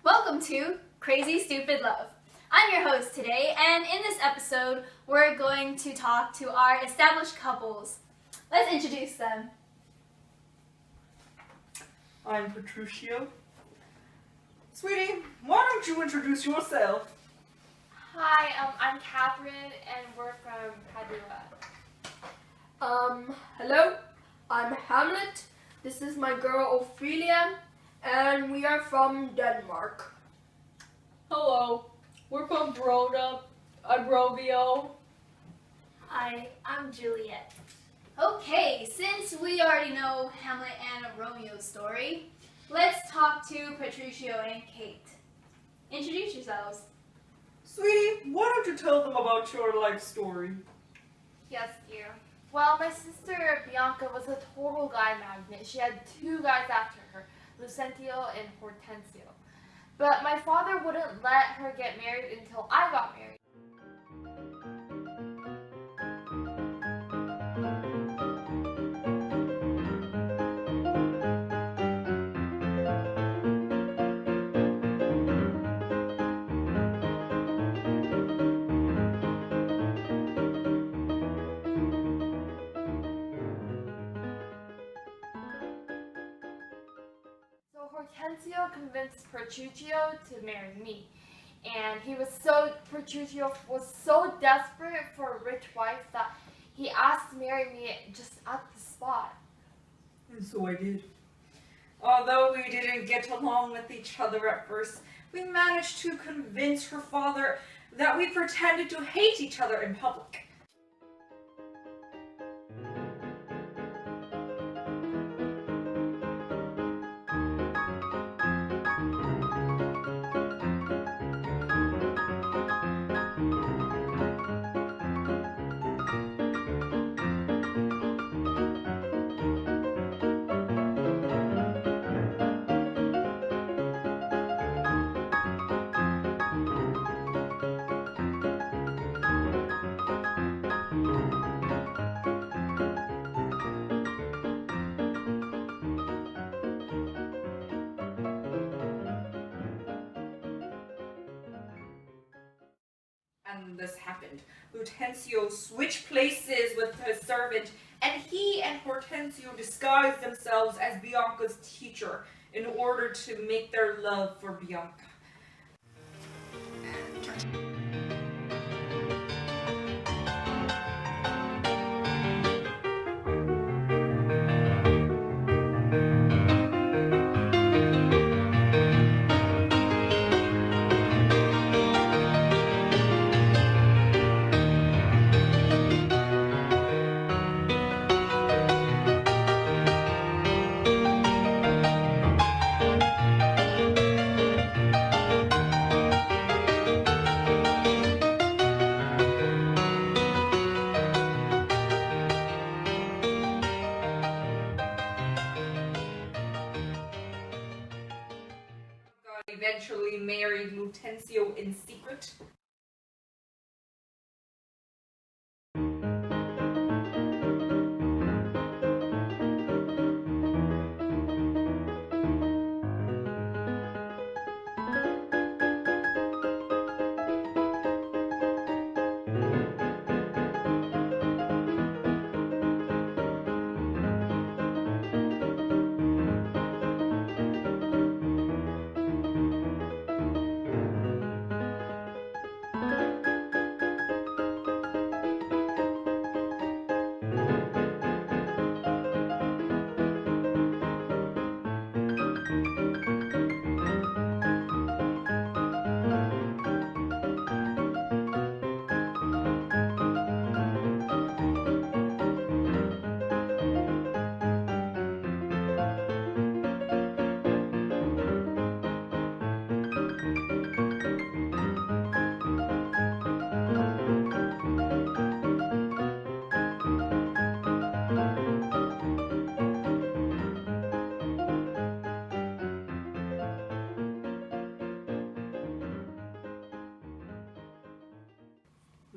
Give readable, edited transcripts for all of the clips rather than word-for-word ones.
Welcome to Crazy Stupid Love. I'm your host today, and in this episode, we're going to talk to our established couples. Let's introduce them. I'm Patricio. Sweetie, why don't you introduce yourself? Hi, I'm Catherine, and we're from Padua. Hello, I'm Hamlet. This is my girl Ophelia, and we are from Denmark. Hello, we're from Broda. I'm Romeo. Hi, I'm Juliet. Okay, since we already know Hamlet and Romeo's story, let's talk to Patricio and Kate. Introduce yourselves. Sweetie, why don't you tell them about your life story? Yes, dear. Well, my sister Bianca was a total guy magnet. She had two guys after her, Lucentio and Hortensio. But my father wouldn't let her get married until I got married. So Hortensio convinced Petruchio to marry me. And Petruchio was so desperate for a rich wife that he asked to marry me just at the spot. And so I did. Although we didn't get along with each other at first, we managed to convince her father that we pretended to hate each other in public. And this happened. Lucentio switched places with his servant, and he and Hortensio disguised themselves as Bianca's teacher in order to make their love for Bianca. Eventually married Lucentio in secret.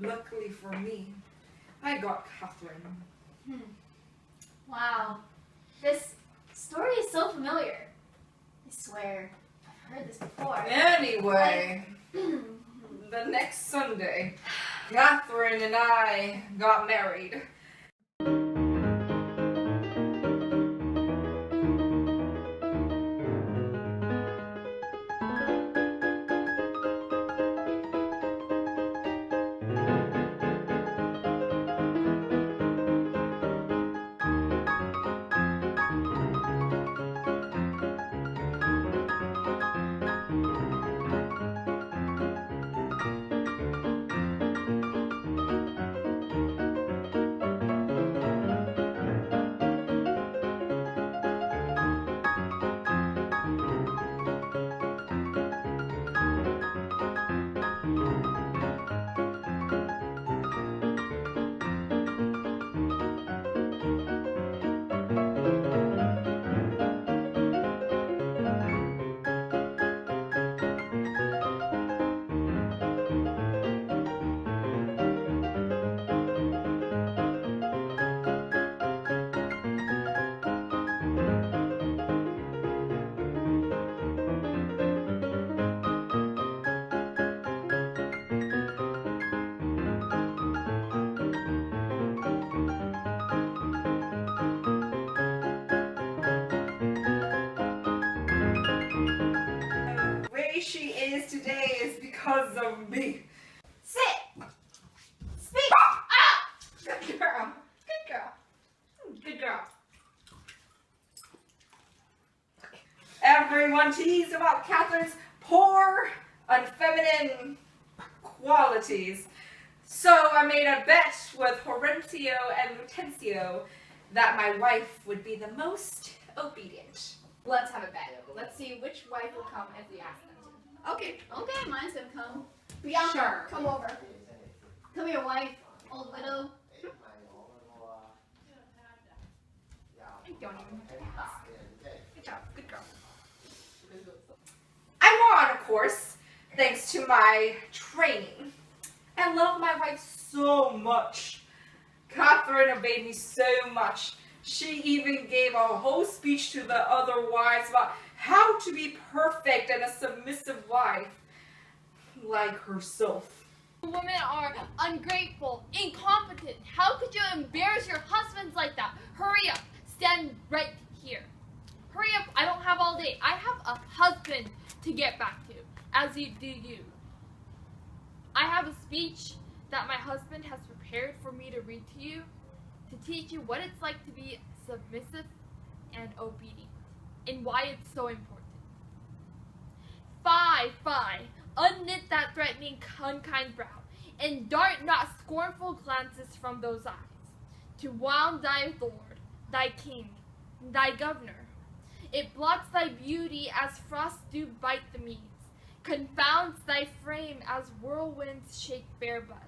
Luckily for me, I got Catherine. Wow, this story is so familiar. I swear, heard this before. Anyway, the next Sunday, Catherine and I got married. The way she is today is because of me. Sit! Speak! Good girl. Good girl. Good girl. Everyone teased about Catherine's poor, unfeminine qualities. So I made a bet with Hortensio and Lutencio that my wife would be the most obedient. Let's have a bet. Let's see which wife will come if we ask them to. Okay. Okay, mine's gonna come. Bianca, Sure. come over. Come here, wife. Old widow. I don't even ask. Good job. Good girl. I won, of course, thanks to my training. I love my wife so much. Catherine obeyed me so much. She even gave a whole speech to the other wives about how to be perfect and a submissive wife, like herself. Women are ungrateful, incompetent. How could you embarrass your husbands like that? Hurry up. Stand right here. Hurry up. I don't have all day. I have a husband to get back to, as you do you. I have a speech that my husband has prepared for me to read to you, to teach you what it's like to be submissive and obedient, and why it's so important. Fie, unknit that threatening, unkind brow, and dart not scornful glances from those eyes, to wound thy lord, thy king, thy governor. It blots thy beauty as frosts do bite the meads, confounds thy frame as whirlwinds shake bare buds,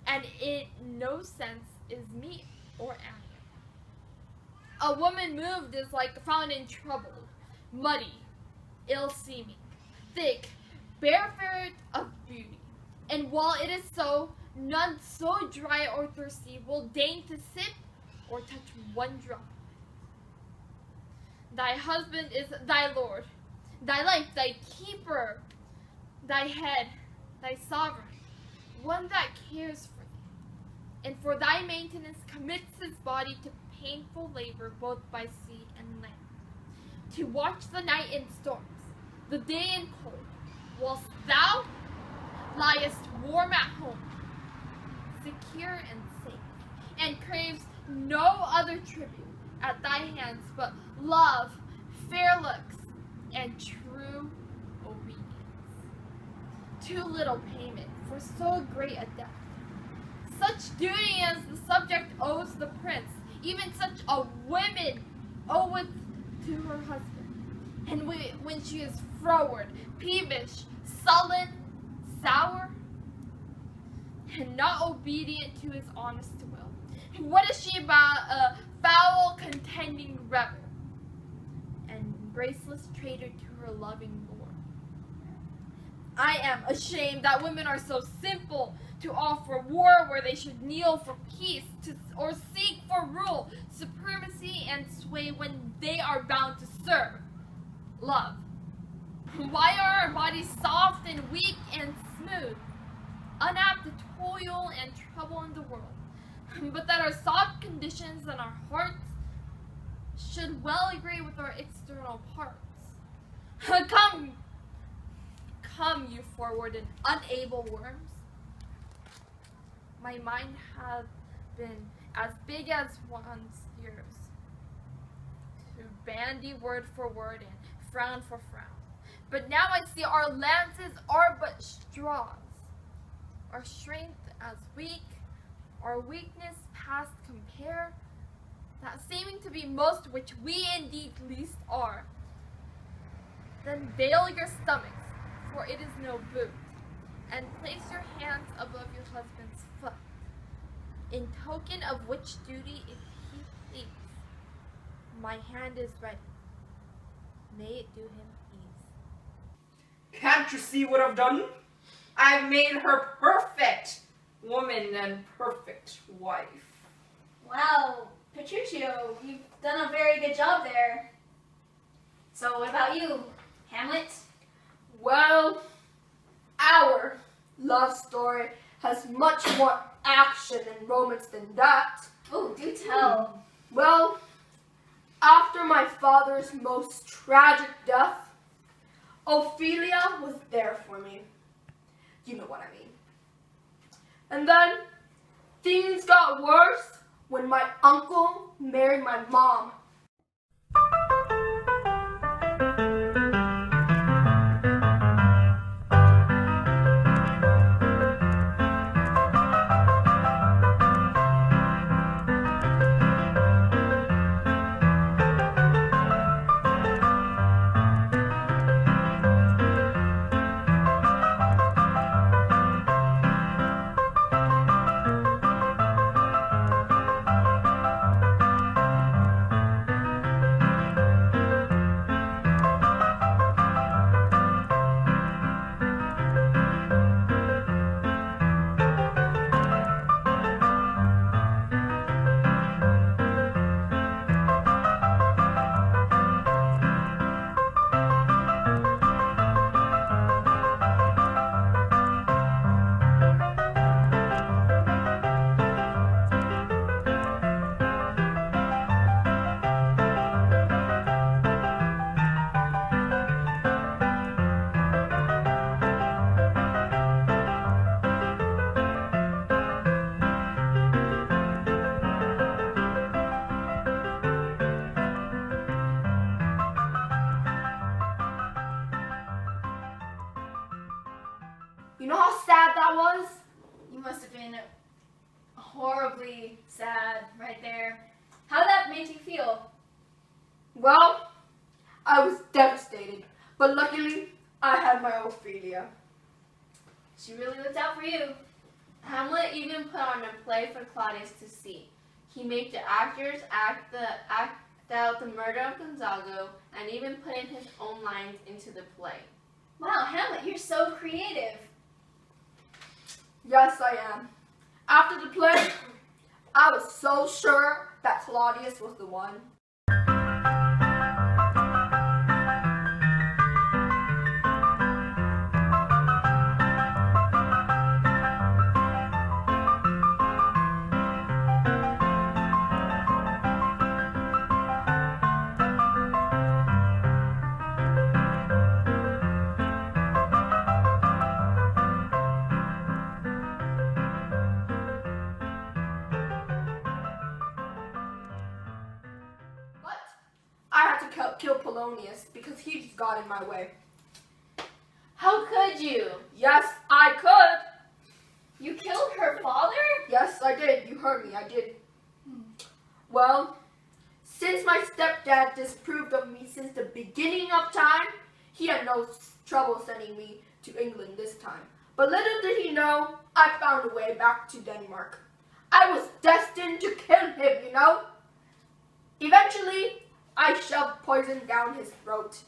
and in no sense is meet or animate. A woman moved is like a fountain troubled, muddy, ill-seeming, thick, barefoot of beauty. And while it is so, none so dry or thirsty will deign to sip or touch one drop. Thy husband is thy lord, thy life, thy keeper, thy head, thy sovereign, one that cares for thee, and for thy maintenance commits his body to painful labor both by sea and land, to watch the night in storms, the day in cold, whilst thou liest warm at home, secure and safe, and craves no other tribute at thy hands but love, fair looks, and true obedience. Too little payment for so great a debt. Such duty as the subject owes the prince, even such a woman oweth to her husband. And when she is froward, peevish, sullen, sour, and not obedient to his honest will, what is she but a foul contending rebel, and graceless traitor to her loving lord? I am ashamed that women are so simple to offer war where they should kneel for peace, or seek for rule, supremacy, and sway when they are bound to serve, love, Why are our bodies soft and weak and smooth, unapt to toil and trouble in the world, but that our soft conditions and our hearts should well agree with our external parts? Come, you forward and unable worms. My mind hath been as big as one's ears, to bandy word for word and frown for frown. But now I see our lances are but straws, our strength as weak, our weakness past compare, that seeming to be most which we indeed least are. Then veil your stomachs, for it is no boot, and place your hands above your husband's foot, in token of which duty if he please, my hand is ready. May it do him ease. Can't you see what I've done? I've made her perfect woman and perfect wife. Wow, Petruchio, you've done a very good job there. So what about you, Hamlet? Well, our love story has much more action and romance than that. Oh, do tell. Well, after my father's most tragic death, Ophelia was there for me. You know what I mean. And then things got worse when my uncle married my mom. You know how sad that was? You must have been horribly sad right there. How did that make you feel? Well, I was devastated, but luckily I had my Ophelia. She really looked out for you. Hamlet even put on a play for Claudius to see. He made the actors act out the murder of Gonzago and even put in his own lines into the play. Wow, Hamlet, you're so creative. Yes, I am. After the play, I was so sure that Claudius was the one. I had to kill Polonius because he just got in my way. How could you? Yes, I could. You killed her father? Yes, I did. You heard me. I did. Well, since my stepdad disapproved of me since the beginning of time, he had no trouble sending me to England this time. But little did he know, I found a way back to Denmark. I was destined to kill him, you know? Eventually, I shoved poison down his throat.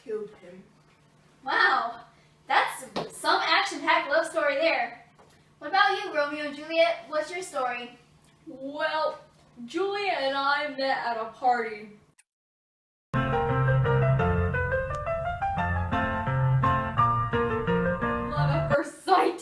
killed him. Wow, that's some action-packed love story there. What about you, Romeo and Juliet? What's your story? Well, Julia and I met at a party. Love at first sight.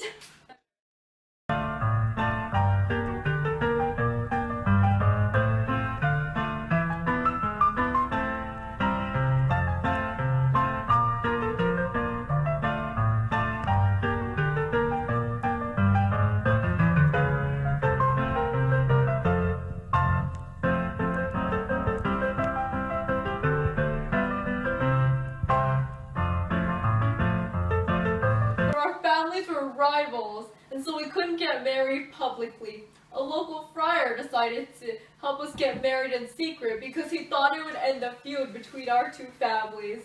Our families were rivals, and so we couldn't get married publicly. A local friar decided to help us get married in secret because he thought it would end the feud between our two families.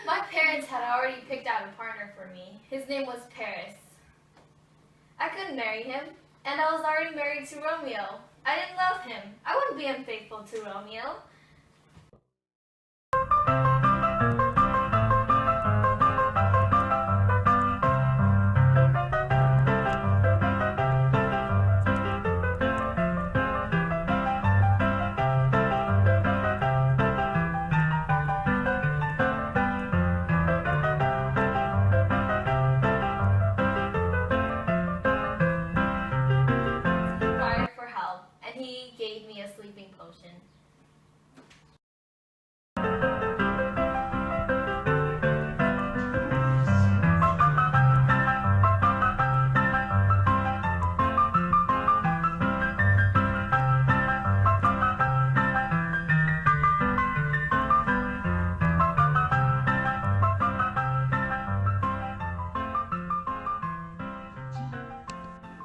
My parents had already picked out a partner for me. His name was Paris. I couldn't marry him, and I was already married to Romeo. I didn't love him. I wouldn't be unfaithful to Romeo. Inquired for help, and he gave me a sleeping potion.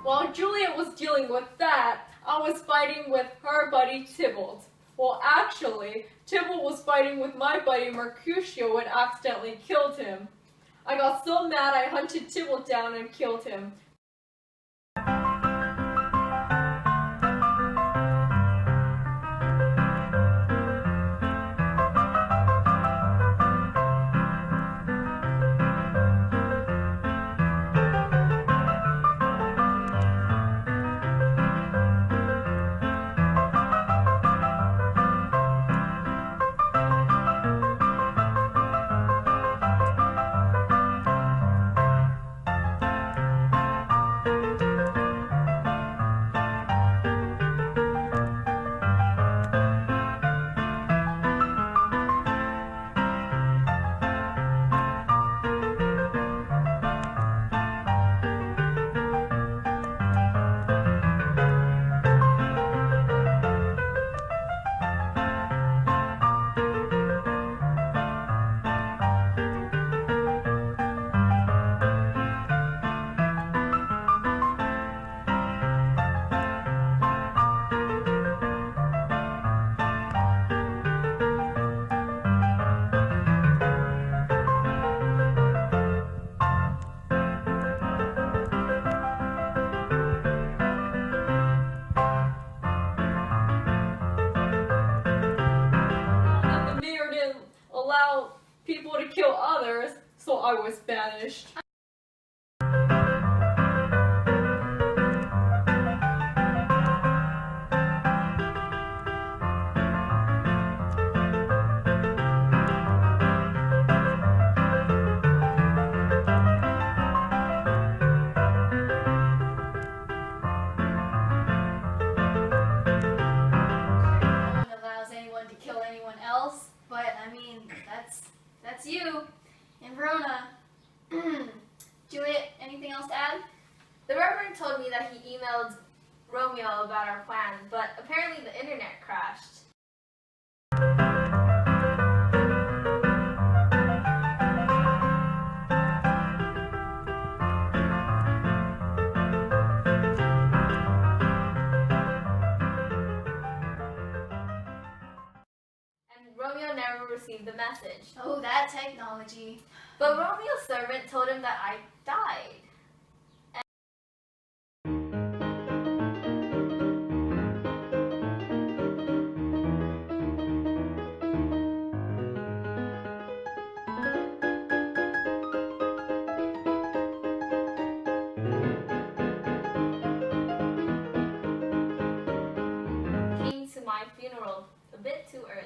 While Juliet was dealing with that, I was fighting with her buddy Tybalt. Well, actually, Tybalt was fighting with my buddy Mercutio and accidentally killed him. I got so mad I hunted Tybalt down and killed him. Allow people to kill others, so I was banished. No one allows anyone to kill That's you. And Verona. Juliet, anything else to add? The Reverend told me that he emailed Romeo about our plan, but apparently the internet crashed. And Romeo never received the message. Oh, that technology. But Romeo's servant told him that I died. Came to my funeral a bit too early.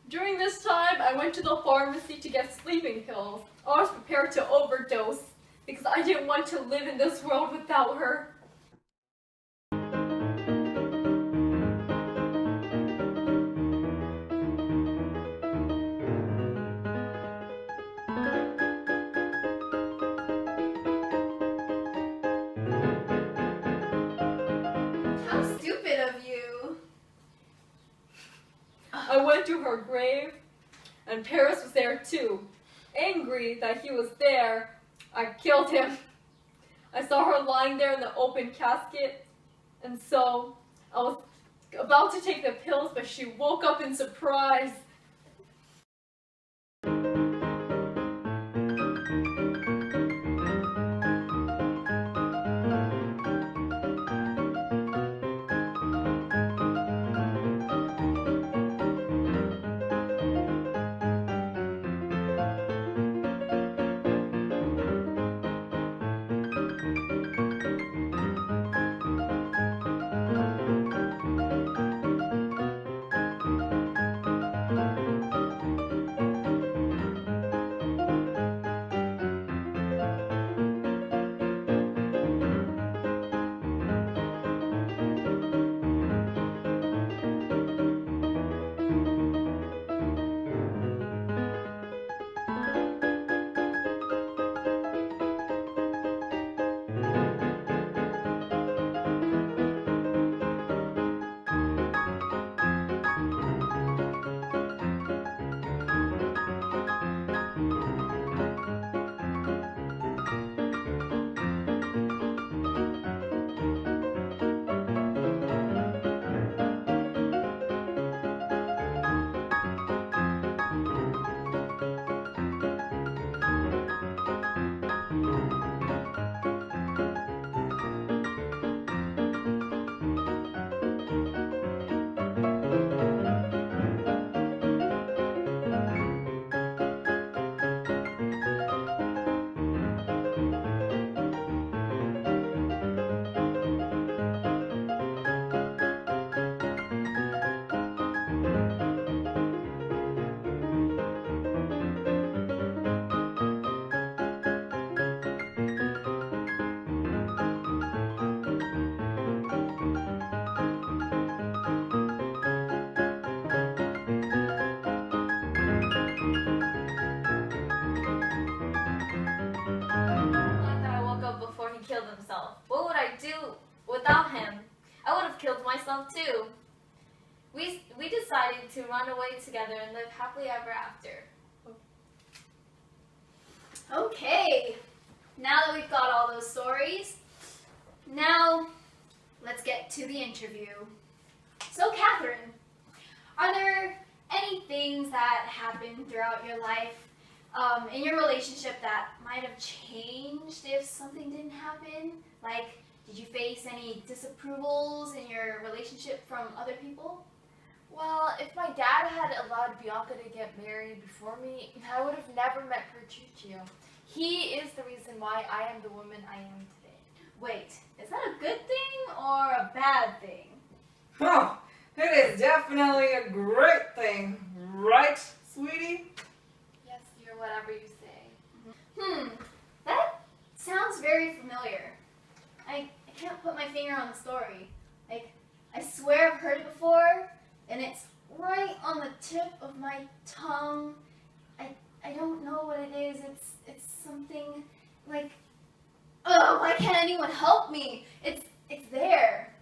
During this time, I went to the pharmacy to get sleeping pills. I was prepared to overdose because I didn't want to live in this world without her. How stupid of you. I went to her grave, and Paris was there too. Angry that he was there, I killed him. I saw her lying there in the open casket, and so I was about to take the pills, but she woke up in surprise. Killed himself. What would I do without him? I would have killed myself too. We decided to run away together and live happily ever after. Okay, now that we've got all those stories, now let's get to the interview. So Catherine, are there any things that happened throughout your life in your relationship that might have changed if something didn't happen? Like, did you face any disapprovals in your relationship from other people? Well, if my dad had allowed Bianca to get married before me, I would have never met Petruccio. He is the reason why I am the woman I am today. Wait, is that a good thing or a bad thing? Oh, it is definitely a great thing, right, sweetie? Yes, dear, whatever you say. That sounds very familiar. I can't put my finger on the story. Like, I swear I've heard it before, and it's right on the tip of my tongue, I don't know what it is. It's something like, oh, why can't anyone help me? It's there.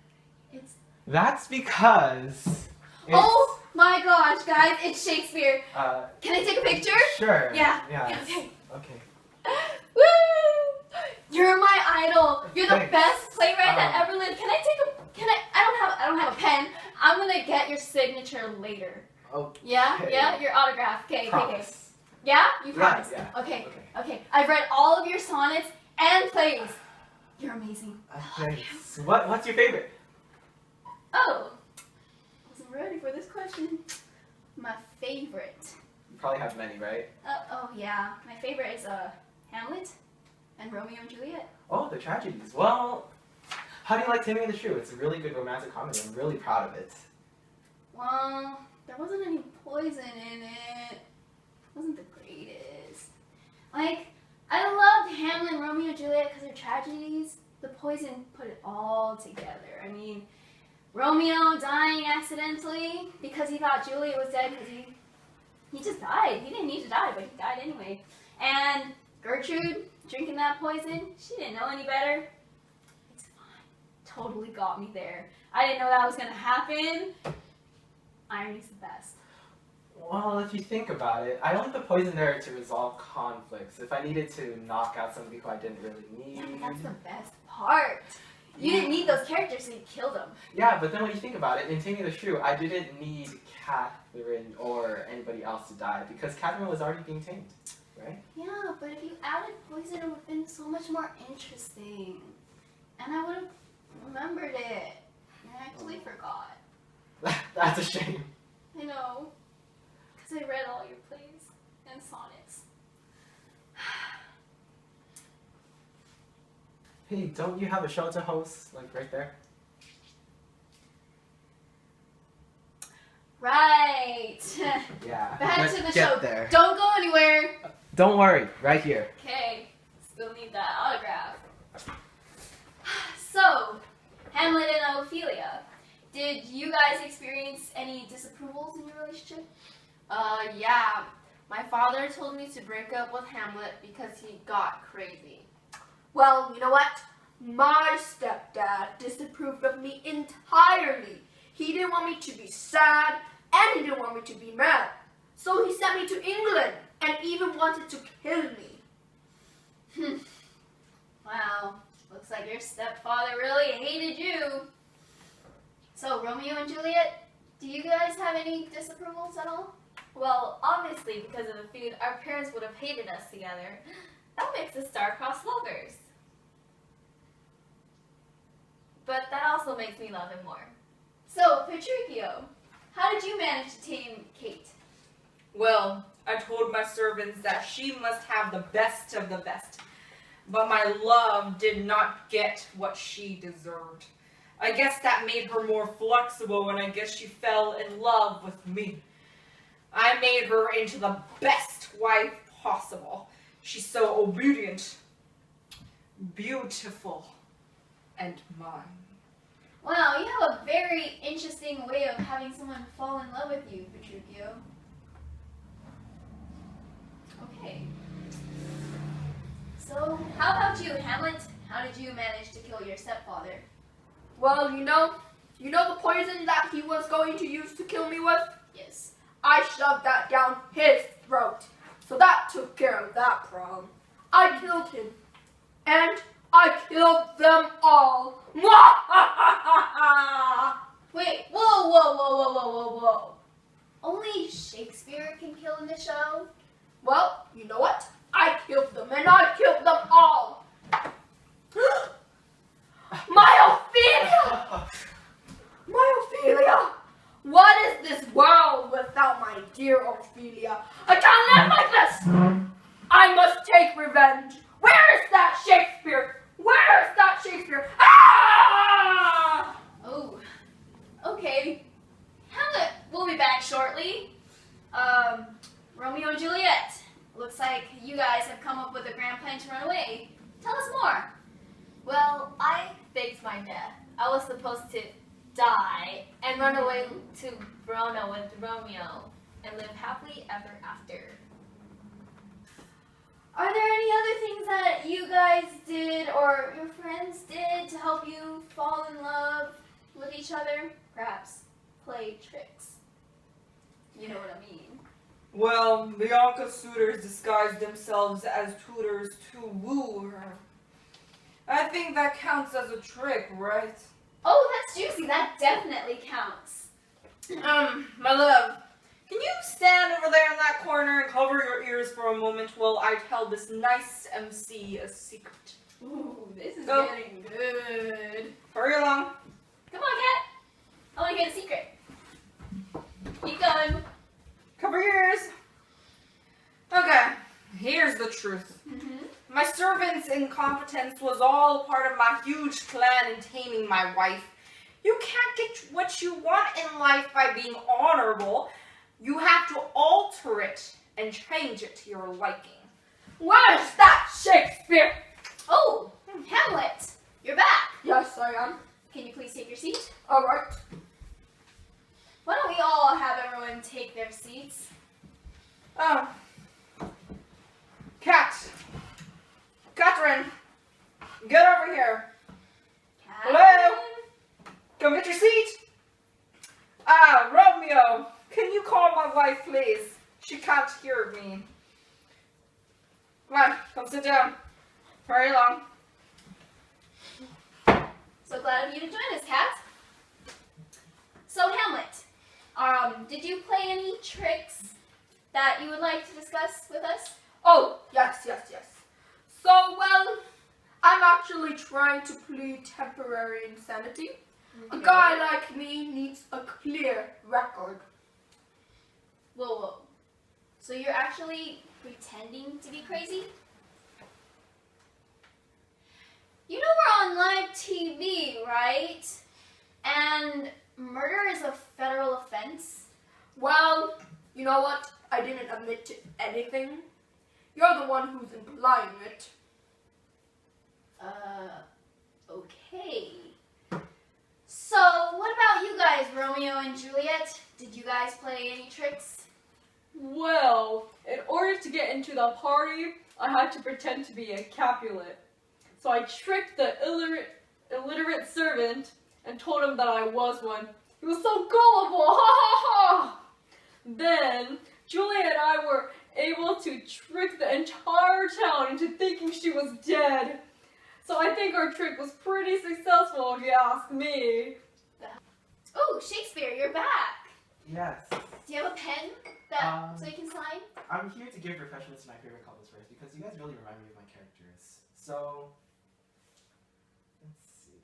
That's because. Oh my gosh, guys, it's Shakespeare. Uh, Can I take a picture? Sure. Yeah. Yes. Okay. Okay. Woo! You're my idol. You're the Thanks. best playwright that Um, ever lived. Can I take a? Can I don't have a pen. I'm gonna get your signature later. Okay. Yeah, yeah, your autograph. Okay, okay, okay. Promise. Yeah, you promise. Yeah. Okay, Okay. okay. I've read all of your sonnets and plays. You're amazing. Thanks. What's your favorite? Oh, I wasn't ready for this question. My favorite. You probably have many, right? Oh yeah, my favorite is Hamlet and Romeo and Juliet. Oh, the tragedies. Well, how do you like Taming the Shrew? It's a really good romantic comedy. I'm really proud of it. Well, there wasn't any poison in it. It wasn't the greatest. Like, I loved Hamlet and Romeo and Juliet because they're tragedies. The poison put it all together. I mean, Romeo dying accidentally because he thought Juliet was dead because he just died. He didn't need to die, but he died anyway. And Gertrude drinking that poison, she didn't know any better. It's fine. Totally got me there. I didn't know that was going to happen. Irony's the best. Well, if you think about it, I only put poison there to resolve conflicts. If I needed to knock out somebody who I didn't really need. Yeah, but that's the best part. You didn't need those characters, so you killed them. Yeah, but then when you think about it, in Taming the Shrew, I didn't need Catherine or anybody else to die because Catherine was already being tamed, right? Yeah, but if you added poison, it would have been so much more interesting. And I would have remembered it. And I actually forgot. That's a shame. I know. Because I read all your plays and sonnets. Hey, don't you have a show to host, like right there? Right. Yeah. Back let's to the get show. there. Don't go anywhere. Don't worry, right here. Okay. Still need that autograph. So, Hamlet and Ophelia. Did you guys experience any disapprovals in your relationship? Yeah. My father told me to break up with Hamlet because he got crazy. Well, you know what? My stepdad disapproved of me entirely. He didn't want me to be sad, and he didn't want me to be mad. So he sent me to England, and even wanted to kill me. Wow. Looks like your stepfather really hated you. So, Romeo and Juliet, do you guys have any disapprovals at all? Well, obviously, because of the feud, our parents would have hated us together. That makes us star-crossed lovers. But that also makes me love him more. So, Patricio, how did you manage to tame Kate? Well, I told my servants that she must have the best of the best. But my love did not get what she deserved. I guess that made her more flexible, and I guess she fell in love with me. I made her into the best wife possible. She's so obedient, beautiful, and mine. Wow, you have a very interesting way of having someone fall in love with you, Patricio. Okay. So, how about you, Hamlet? How did you manage to kill your stepfather? Well, you know the poison that he was going to use to kill me with? Yes. I shoved that down his throat. So that took care of that problem. I killed him. And I killed them all. Wait, whoa. Only Shakespeare can kill in the show? Well, you know what? I killed them, and I killed them all. My Ophelia! My Ophelia! What is this world without my dear Ophelia? I can't live like this! I must take revenge. Where is that Shakespeare? Where is that Shakespeare? Ah! Oh, okay. Hamlet will be back shortly. Romeo and Juliet. Looks like you guys have come up with a grand plan to run away. Tell us more. Well, I faked my death. I was supposed to die and run away to Verona with Romeo and live happily ever after. Are there any other things that you guys did or your friends did to help you fall in love with each other? Perhaps play tricks. You know what I mean. Well, Bianca's suitors disguised themselves as tutors to woo her. I think that counts as a trick, right? Oh, that's juicy. That definitely counts. My love, can you stand over there in that corner and cover your ears for a moment while I tell this nice MC a secret? Ooh, this is Go. getting good. Hurry along. Come on, Cat. I want to get a secret. Keep going. Cover your ears. Okay, here's the truth. My servant's incompetence was all part of my huge plan in taming my wife. You can't get what you want in life by being honorable. You have to alter it and change it to your liking. Where's that Shakespeare? Oh, Hamlet, you're back. Yes, I am. Can you please take your seat? All right. Why don't we all have everyone take their seats? Oh. Catherine, get over here. Hello? Come get your seat. Romeo, can you call my wife, please? She can't hear me. Come on, come sit down. Hurry along. So glad of you to join us, Kat. So Hamlet, did you play any tricks that you would like to discuss with us? Oh, yes. So, well, I'm actually trying to plead temporary insanity. A guy like me needs a clear record. Whoa. So you're actually pretending to be crazy? You know we're on live TV, right? And murder is a federal offense. Well, you know what? I didn't admit to anything. You're the one who's implying it. Okay. So, what about you guys, Romeo and Juliet? Did you guys play any tricks? Well, in order to get into the party, I had to pretend to be a Capulet. So I tricked the illiterate servant and told him that I was one. He was so gullible, ha ha ha! Then, Julia and I were able to trick the entire town into thinking she was dead. So I think our trick was pretty successful, if you ask me. Oh, Shakespeare, you're back. Yes. Do you have a pen so you can sign? I'm here to give refreshments to my favorite couples first because you guys really remind me of my characters. So, let's see.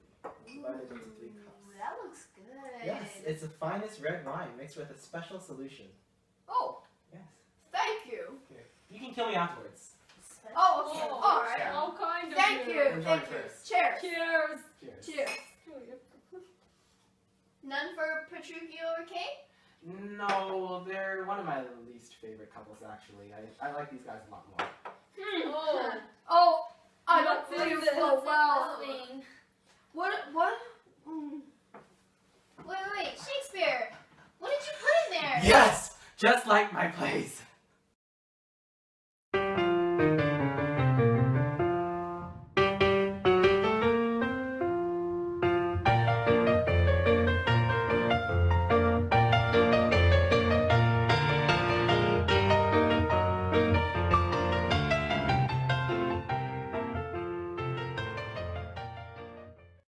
Divided into 3 cups. That looks good. Yes, it's the finest red wine mixed with a special solution. Oh, Yes. thank you. Here. You can kill me afterwards. Oh, okay. Oh, All right. How kind of Thank you. Enjoy Thank you. first. Cheers. Cheers. Cheers. Cheers. None for Petruchio or Kay? No, they're one of my least favorite couples, actually. I like these guys a lot more. Oh. Oh, I don't What's feel this? so well. Loving. What? Wait, Shakespeare! What did you put in there? Yes! Just like my plays.